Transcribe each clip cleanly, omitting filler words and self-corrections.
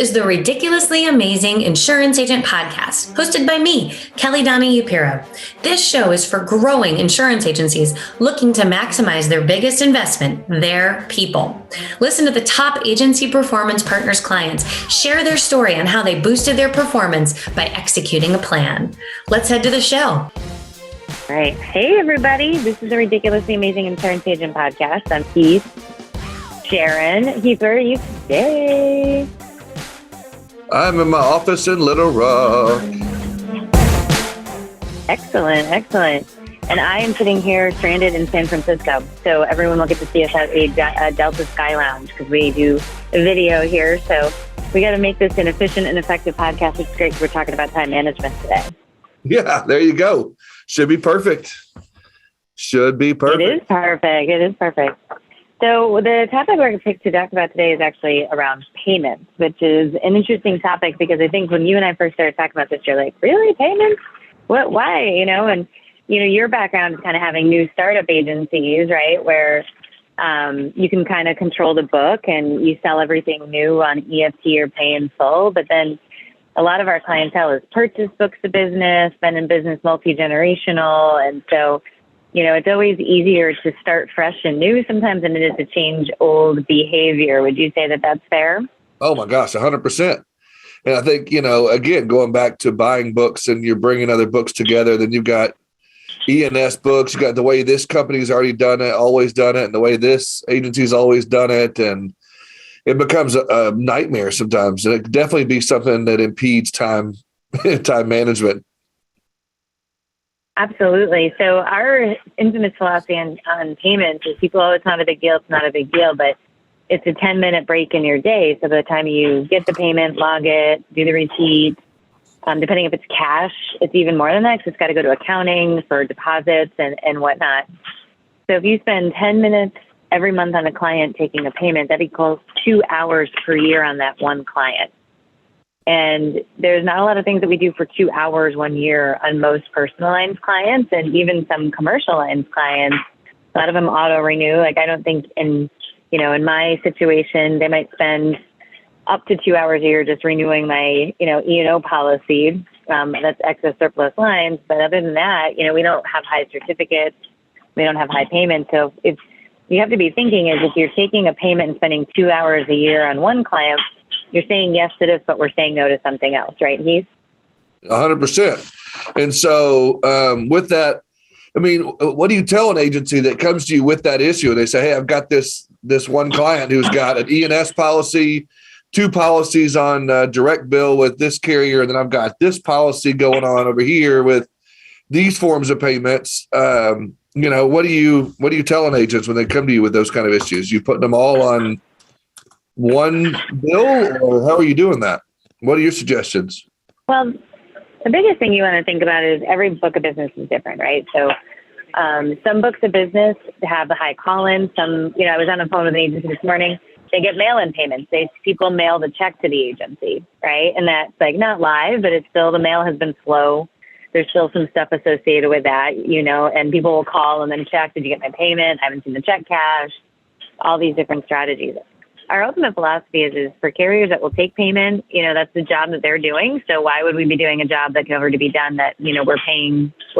is the Ridiculously Amazing Insurance Agent Podcast, hosted by me, Kelly Upiro. This show is for growing insurance agencies looking to maximize their biggest investment, their people. Listen to the top agency performance partners clients share their story on how they boosted their performance by executing a plan. Let's head to the show. All right. Hey, everybody. This is the Ridiculously Amazing Insurance Agent Podcast. I'm Keith. Sharon, Keith, where are you today? I'm in my office in Little Rock. Excellent. And I am sitting here stranded in San Francisco. So everyone will get to see us at a Delta Sky Lounge because we do a video here. So we got to make this an efficient and effective podcast, which is great because we're talking about time management today. Yeah, there you go. Should be perfect. It is perfect. So the topic we're going to pick to talk about today is actually around payments, which is an interesting topic because I think when you and I first started talking about this, you're like, really, payments? What? Why? And your background is kind of having new startup agencies, right, where you can kind of control the book and you sell everything new on EFT or pay in full. But then a lot of our clientele is purchase books of business, been in business multi-generational, and so it's always easier to start fresh and new sometimes than it is to change old behavior. Would you say that that's fair? Oh, my gosh, 100%. And I think, again, going back to buying books and you're bringing other books together, then you've got E&S books. You got the way this company's already done it, always done it, and the way this agency's always done it. And it becomes a nightmare sometimes. And it could definitely be something that impedes time management. Absolutely. So our infamous philosophy on payments is people, it's not a big deal. It's not a big deal, but it's a 10-minute break in your day. So by the time you get the payment, log it, do the receipt, depending if it's cash, it's even more than that because it's got to go to accounting for deposits and whatnot. So if you spend 10 minutes every month on a client taking a payment, that equals 2 hours per year on that one client. And there's not a lot of things that we do for 2 hours 1 year on most personal lines clients and even some commercial lines clients. A lot of them auto renew. Like I don't think in my situation, they might spend up to 2 hours a year just renewing my, E&O policy. That's excess surplus lines. But other than that, we don't have high certificates. We don't have high payments. So if you have to be thinking is if you're taking a payment and spending 2 hours a year on one client, you're saying yes to this, but we're saying no to something else, right, Heath? 100%. And so with that, what do you tell an agency that comes to you with that issue? They say, hey, I've got this one client who's got an E&S policy, 2 policies on direct bill with this carrier, and then I've got this policy going on over here with these forms of payments. What do you tell an agents when they come to you with those kind of issues? You putting them all on one bill, or how are you doing that? What are your suggestions? Well, the biggest thing you want to think about is every book of business is different, right? So some books of business have a high call-in. Some, I was on the phone with an agency this morning. They get mail-in payments. People mail the check to the agency, right? And that's like not live, but it's still, the mail has been slow. There's still some stuff associated with that, and people will call and then check, did you get my payment? I haven't seen the check cash, all these different strategies. Our ultimate philosophy is for carriers that will take payment, that's the job that they're doing. So why would we be doing a job that can already be done that, we're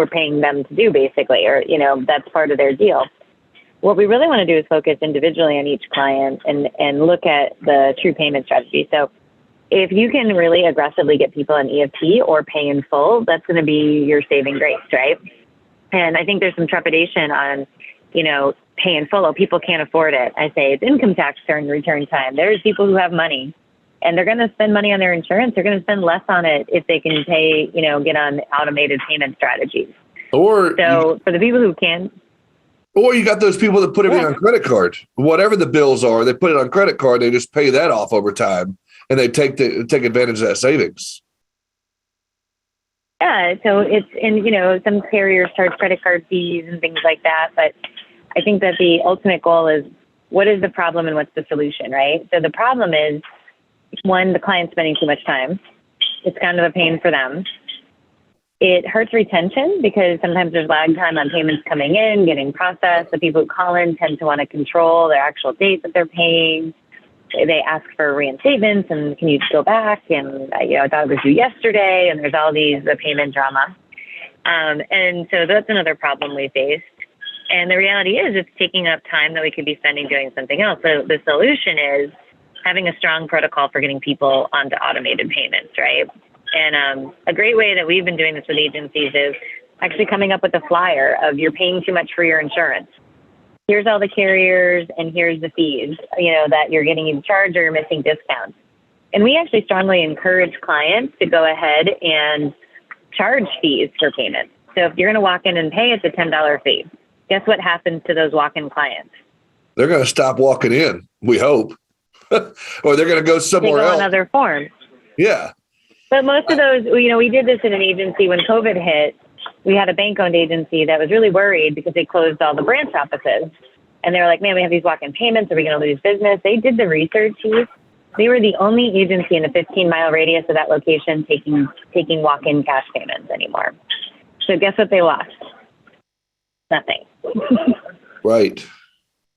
paying them to do basically, or, that's part of their deal. What we really want to do is focus individually on each client and look at the true payment strategy. So if you can really aggressively get people in EFT or pay in full, that's going to be your saving grace, right? And I think there's some trepidation on, pay in full. Oh, people can't afford it. I say it's income tax return time. There's people who have money and they're going to spend money on their insurance. They're going to spend less on it if they can pay, get on automated payment strategies. For the people who can. Or you got those people that put everything on credit card. Whatever the bills are, they put it on credit card. They just pay that off over time and they take advantage of that savings. Yeah. So some carriers charge credit card fees and things like that. But I think that the ultimate goal is what is the problem and what's the solution, right? So the problem is, one, the client's spending too much time. It's kind of a pain for them. It hurts retention because sometimes there's lag time on payments coming in, getting processed. The people who call in tend to want to control their actual date that they're paying. they ask for reinstatements and can you go back? And I thought it was due yesterday, and there's all these the payment drama. And so that's another problem we face. And the reality is it's taking up time that we could be spending doing something else. So the solution is having a strong protocol for getting people onto automated payments, right? And a great way that we've been doing this with agencies is actually coming up with a flyer of you're paying too much for your insurance. Here's all the carriers and here's the fees, that you're getting in charge or you're missing discounts. And we actually strongly encourage clients to go ahead and charge fees for payments. So if you're going to walk in and pay, it's a $10 fee. Guess what happens to those walk-in clients? They're going to stop walking in, we hope. Or they're going to go somewhere else. Another form. Yeah. But most of those, we did this in an agency when COVID hit. We had a bank-owned agency that was really worried because they closed all the branch offices. And they were like, man, we have these walk-in payments. Are we going to lose business? They did the research. They were the only agency in a 15-mile radius of that location taking walk-in cash payments anymore. So guess what they lost? Nothing. Right.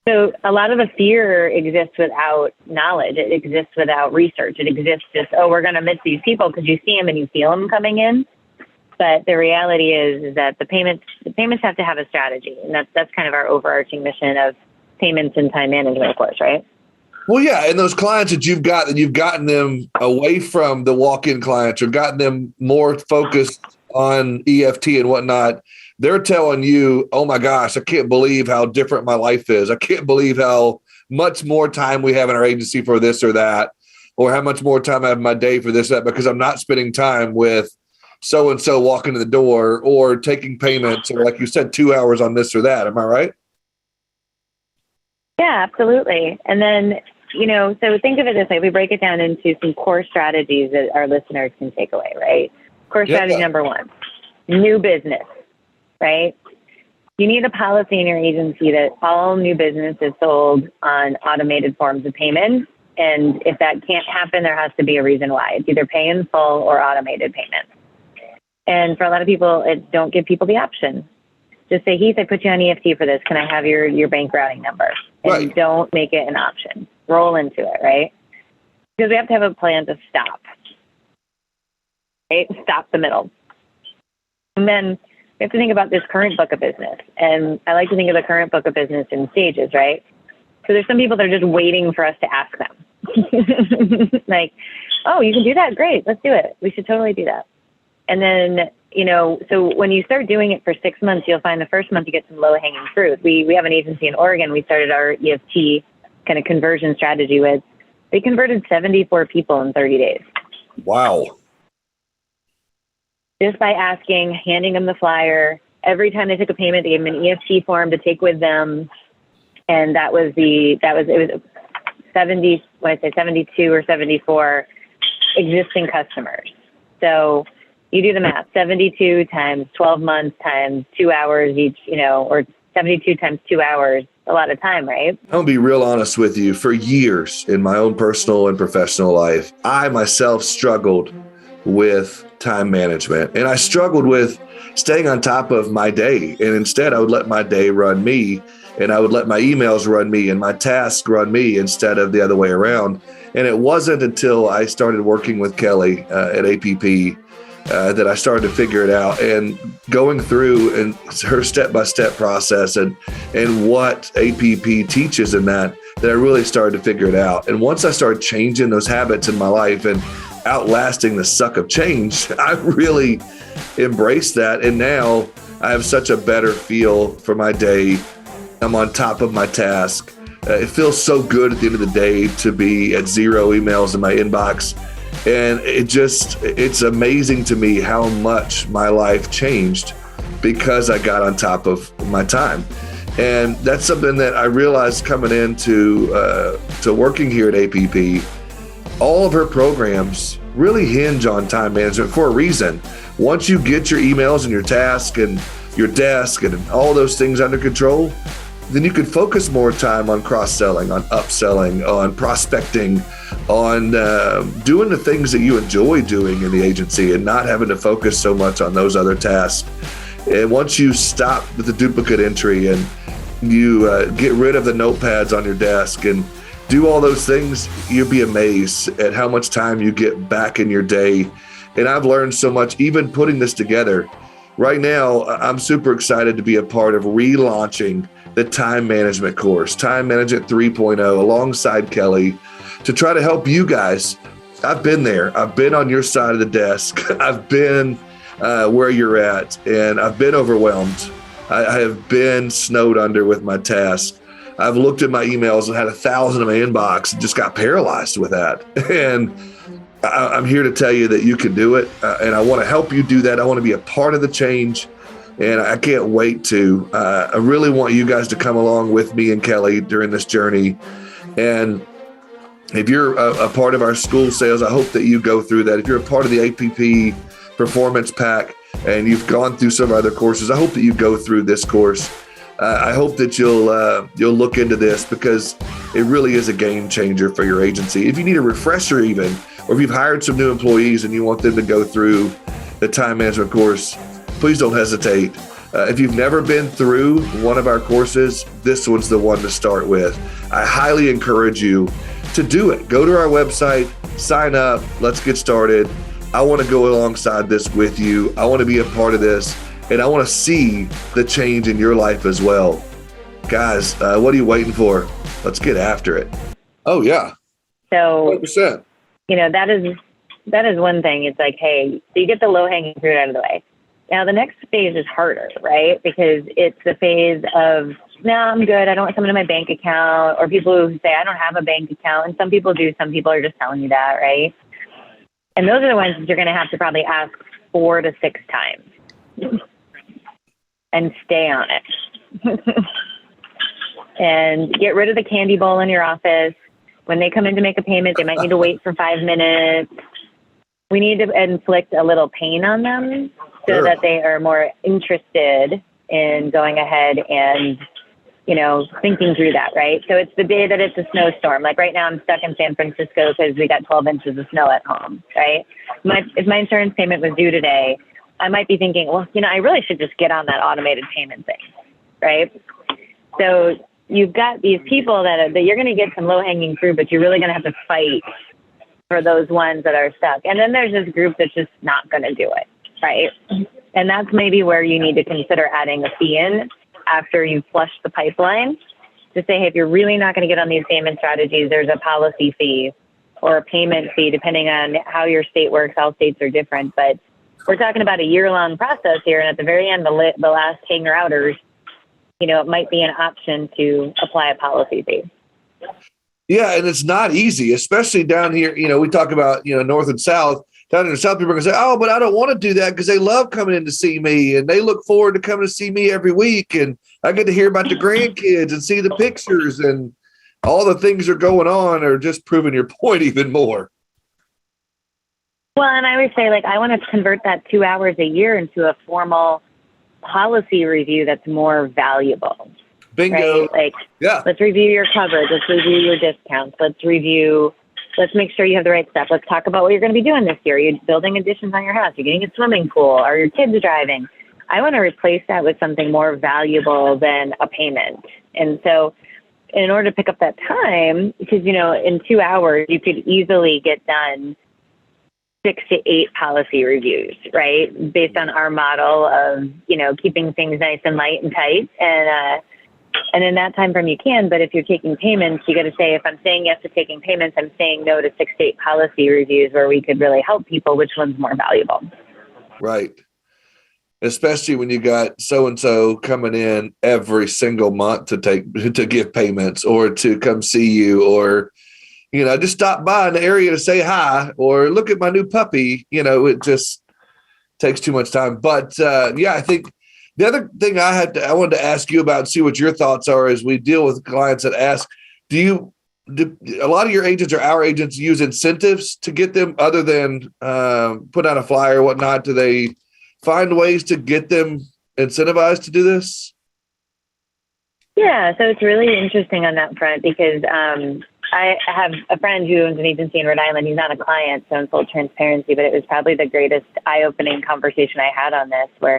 So a lot of the fear exists without knowledge. It exists without research. It exists just, we're going to miss these people because you see them and you feel them coming in. But the reality is that the payments have to have a strategy. And that's kind of our overarching mission of payments and time management, of course, right? Well, yeah. And those clients that you've gotten them away from the walk-in clients or gotten them more focused on EFT and whatnot. They're telling you, oh my gosh, I can't believe how different my life is. I can't believe how much more time we have in our agency for this or that, or how much more time I have in my day for this or that, because I'm not spending time with so-and-so walking to the door or taking payments, or like you said, 2 hours on this or that. Am I right? Yeah, absolutely. And then, so think of it this way. We break it down into some core strategies that our listeners can take away, right? Core strategy number 1, new business. Right? You need a policy in your agency that all new business is sold on automated forms of payment. And if that can't happen, there has to be a reason why. It's either pay in full or automated payment. And for a lot of people, don't give people the option. Just say, Heath, I put you on EFT for this. Can I have your bank routing number? And right. Don't make it an option. Roll into it, right? Because we have to have a plan to stop. Right? Stop the middle. And then we have to think about this current book of business. And I like to think of the current book of business in stages, right? So there's some people that are just waiting for us to ask them. Like, oh, you can do that? Great. Let's do it. We should totally do that. And then, so when you start doing it for 6 months, you'll find the first month you get some low-hanging fruit. We have an agency in Oregon we started our EFT kind of conversion strategy with. They converted 74 people in 30 days. Wow. Just by asking, handing them the flyer. Every time they took a payment, they gave them an EFT form to take with them. And it was 72 or 74 existing customers. So you do the math, 72 times 12 months times 2 hours each, or 72 times 2 hours, a lot of time, right? I'm going to be real honest with you. For years in my own personal and professional life, I myself struggled with time management. And I struggled with staying on top of my day. And instead, I would let my day run me, and I would let my emails run me and my tasks run me instead of the other way around. And it wasn't until I started working with Kelly at APP that I started to figure it out, and going through and her step-by-step process and what APP teaches in that I really started to figure it out. And once I started changing those habits in my life and outlasting the suck of change, I really embraced that. And now I have such a better feel for my day. I'm on top of my task. It feels so good at the end of the day to be at 0 emails in my inbox. And it's amazing to me how much my life changed because I got on top of my time. And that's something that I realized coming into to working here at APP. All of her programs really hinge on time management for a reason. Once you get your emails and your task and your desk and all those things under control, then you can focus more time on cross-selling, on upselling, on prospecting, on doing the things that you enjoy doing in the agency and not having to focus so much on those other tasks. And once you stop with the duplicate entry and you get rid of the notepads on your desk and do all those things, you'd be amazed at how much time you get back in your day. And I've learned so much, even putting this together. Right now, I'm super excited to be a part of relaunching the time management course, Time Management 3.0, alongside Kelly, to try to help you guys. I've been there. I've been on your side of the desk. I've been where you're at, and I've been overwhelmed. I have been snowed under with my tasks. I've looked at my emails and had 1,000 in my inbox and just got paralyzed with that. And I'm here to tell you that you can do it, and I want to help you do that. I want to be a part of the change, and I can't wait to. I really want you guys to come along with me and Kelly during this journey. And if you're a part of our school sales, I hope that you go through that. If you're a part of the APP Performance Pack and you've gone through some other courses, I hope that you go through this course. I hope that you'll look into this, because it really is a game changer for your agency. If you need a refresher even, or if you've hired some new employees and you want them to go through the time management course, please don't hesitate. If you've never been through one of our courses, this one's the one to start with. I highly encourage you to do it. Go to our website, sign up, let's get started. I want to go alongside this with you. I want to be a part of this, and I want to see the change in your life as well. Guys, what are you waiting for? Let's get after it. Oh, yeah. So 100%. that is one thing. It's like, hey, so you get the low-hanging fruit out of the way. Now, the next phase is harder, right? Because it's the phase of, no, I'm good. I don't want someone in my bank account, or people who say, I don't have a bank account. And some people do. Some people are just telling you that, right? And those are the ones that you're going to have to probably ask 4 to 6 times and stay on it. And get rid of the candy bowl in your office. When they come in to make a payment, they might need to wait for 5 minutes. We need to inflict a little pain on them so that they are more interested in going ahead and, thinking through that, right? So it's the day that it's a snowstorm. Like right now I'm stuck in San Francisco because we got 12 inches of snow at home, right? If my insurance payment was due today, I might be thinking, well, I really should just get on that automated payment thing, right? So you've got these people that you're going to get some low-hanging fruit, but you're really going to have to fight for those ones that are stuck. And then there's this group that's just not going to do it, right? And that's maybe where you need to consider adding a fee in after you've flushed the pipeline, to say, hey, if you're really not going to get on these payment strategies, there's a policy fee or a payment fee, depending on how your state works. All states are different, but we're talking about a year-long process here. And at the very end, the last hanger outers, it might be an option to apply a policy fee. Yeah, and it's not easy, especially down here. We talk about, North and South. Down in the South, people are going to say, oh, but I don't want to do that because they love coming in to see me, and they look forward to coming to see me every week. And I get to hear about the grandkids and see the pictures, and all the things that are going on are just proving your point even more. Well, and I would say, I want to convert that 2 hours a year into a formal policy review that's more valuable. Bingo. Right? Yeah. Let's review your coverage. Let's review your discounts. Let's make sure you have the right stuff. Let's talk about what you're going to be doing this year. Are you building additions on your house? You're getting a swimming pool? Are your kids driving? I want to replace that with something more valuable than a payment. And so in order to pick up that time, because, in 2 hours, you could easily get done 6 to 8 policy reviews, right? Based on our model of, keeping things nice and light and tight. And in that time frame you can, but if you're taking payments, you got to say, if I'm saying yes to taking payments, I'm saying no to 6 to 8 policy reviews where we could really help people. Which one's more valuable? Right. Especially when you got so-and-so coming in every single month to give payments, or to come see you, or, just stop by in the area to say hi, or look at my new puppy. It just takes too much time. But I think the other thing I wanted to ask you about and see what your thoughts are as we deal with clients that ask, do a lot of your agents or our agents use incentives to get them, other than put out a flyer or whatnot? Do they find ways to get them incentivized to do this? Yeah, so it's really interesting on that front, because I have a friend who owns an agency in Rhode Island. He's not a client, so in full transparency, but it was probably the greatest eye-opening conversation I had on this, where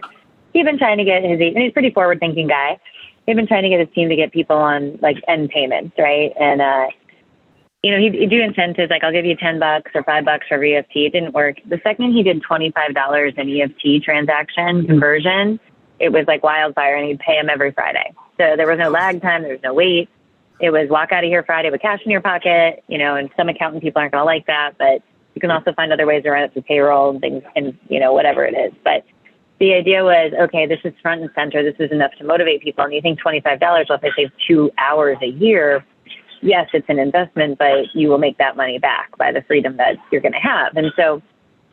he'd been trying to get and he's a pretty forward-thinking guy. He'd been trying to get his team to get people on end payments, right? And he'd do incentives like, I'll give you $10 or $5 for every EFT. It didn't work. The second he did $25 in EFT transaction conversion, it was like wildfire, and he'd pay him every Friday. So there was no lag time. There was no wait. It was walk out of here Friday with cash in your pocket, and some accountant people aren't going to like that, but you can also find other ways to run it through payroll and things and, whatever it is. But the idea was, okay, this is front and center. This is enough to motivate people. And you think $25, well, if they save 2 hours a year, yes, it's an investment, but you will make that money back by the freedom that you're going to have. And so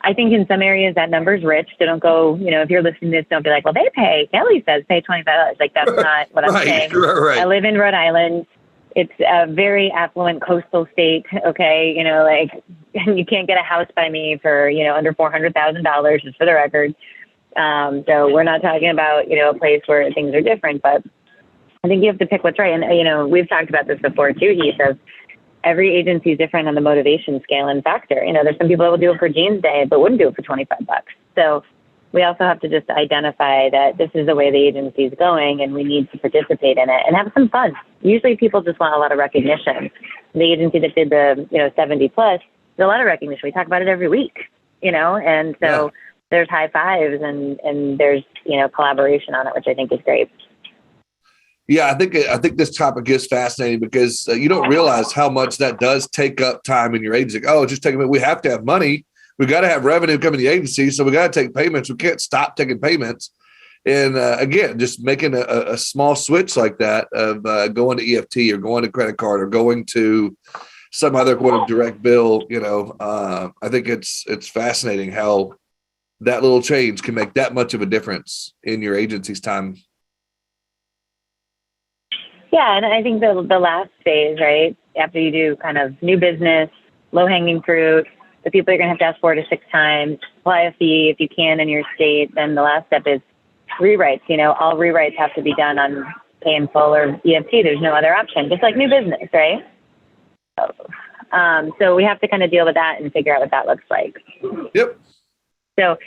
I think in some areas that number's rich. So don't go, if you're listening to this, don't be like, well, they pay, Kelly says pay $25. Like, that's not what I'm saying. Right. I live in Rhode Island. It's a very affluent coastal state. Okay. You can't get a house by me for, under $400,000, just for the record. So we're not talking about, a place where things are different, but I think you have to pick what's right. And, we've talked about this before too, Heath, of every agency is different on the motivation scale and factor. There's some people that will do it for Jeans Day, but wouldn't do it for $25. So we also have to just identify that this is the way the agency is going, and we need to participate in it and have some fun. Usually people just want a lot of recognition. The agency that did the, 70 plus, there's a lot of recognition. We talk about it every week, and so there's high fives and there's, collaboration on it, which I think is great. Yeah, I think this topic is fascinating because you don't realize how much that does take up time in your agency. Oh, just take a minute. We have to have money. We got to have revenue coming to the agency, so we got to take payments. We can't stop taking payments. And again, just making a small switch like that of going to EFT or going to credit card or going to some other kind of direct bill. I think it's fascinating how that little change can make that much of a difference in your agency's time. Yeah, and I think the last phase, right, after you do kind of new business, low-hanging fruit, the people you're going to have to ask 4 to 6 times, apply a fee if you can in your state, then the last step is rewrites. All rewrites have to be done on pay in full or EFT. There's no other option, just like new business, right? So we have to kind of deal with that and figure out what that looks like. Yep. So,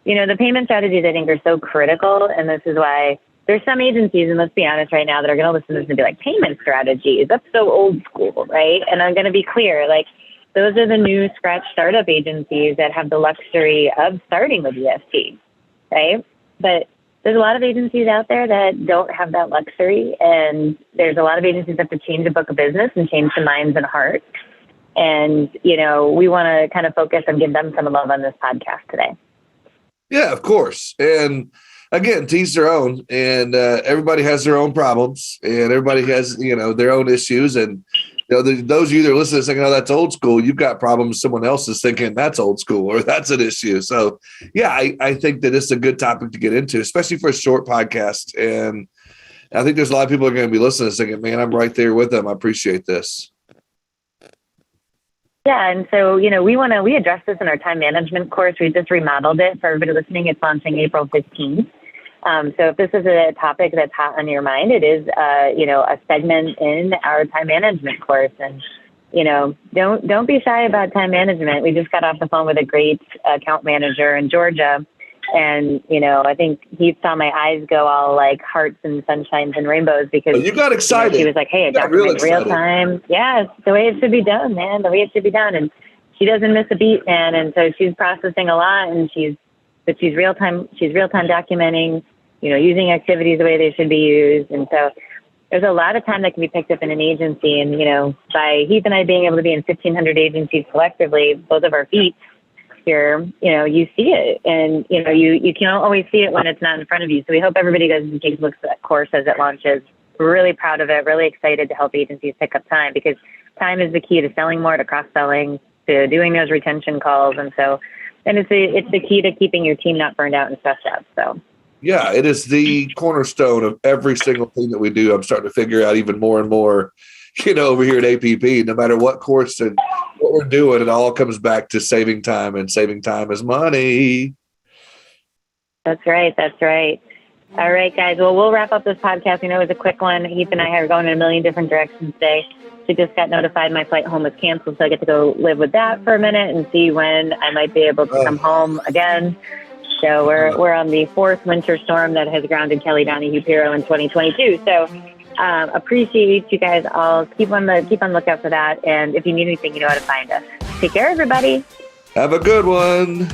the payment strategies I think are so critical, and this is why there's some agencies, and let's be honest right now, that are going to listen to this and be like, payment strategies, that's so old school, right? And I'm going to be clear, like, those are the new scratch startup agencies that have the luxury of starting with EFT, right? But there's a lot of agencies out there that don't have that luxury, and there's a lot of agencies that have to change a book of business and change the minds and hearts. And, we want to kind of focus and give them some love on this podcast today. Yeah, of course. And again, to each their own, and everybody has their own problems, and everybody has, their own issues. And, those of you that are listening thinking, oh, that's old school, you've got problems. Someone else is thinking that's old school or that's an issue. So, yeah, I think that it's a good topic to get into, especially for a short podcast. And I think there's a lot of people are going to be listening thinking, man, I'm right there with them. I appreciate this. Yeah, and so, we address this in our time management course. We just remodeled it for everybody listening. It's launching April 15th. So if this is a topic that's hot on your mind, it is, a segment in our time management course. And, don't be shy about time management. We just got off the phone with a great account manager in Georgia. And, I think he saw my eyes go all like hearts and sunshines and rainbows because you got excited. She was like, hey, I document real time. Yes, the way it should be done, man, the way it should be done. And she doesn't miss a beat, man. And so she's processing a lot, and she's real time documenting, using activities the way they should be used. And so there's a lot of time that can be picked up in an agency. And, by Heath and I being able to be in 1,500 agencies collectively, both of our feet here, you see it. And, you can't always see it when it's not in front of you. So we hope everybody goes and takes a look at that course as it launches. We're really proud of it, really excited to help agencies pick up time, because time is the key to selling more, to cross-selling, to doing those retention calls. And it's the key to keeping your team not burned out and stressed out. So. Yeah, it is the cornerstone of every single thing that we do. I'm starting to figure out even more and more, over here at APP, no matter what course and what we're doing, it all comes back to saving time, and saving time is money. That's right. All right, guys. Well, we'll wrap up this podcast. It was a quick one. Heath and I are going in a million different directions today. She just got notified my flight home was canceled, so I get to go live with that for a minute and see when I might be able to come home again. So we're on the 4th winter storm that has grounded Kelly Donahue Pirro in 2022. So Appreciate you guys all. Keep on lookout for that. And if you need anything, you know how to find us. Take care, everybody. Have a good one.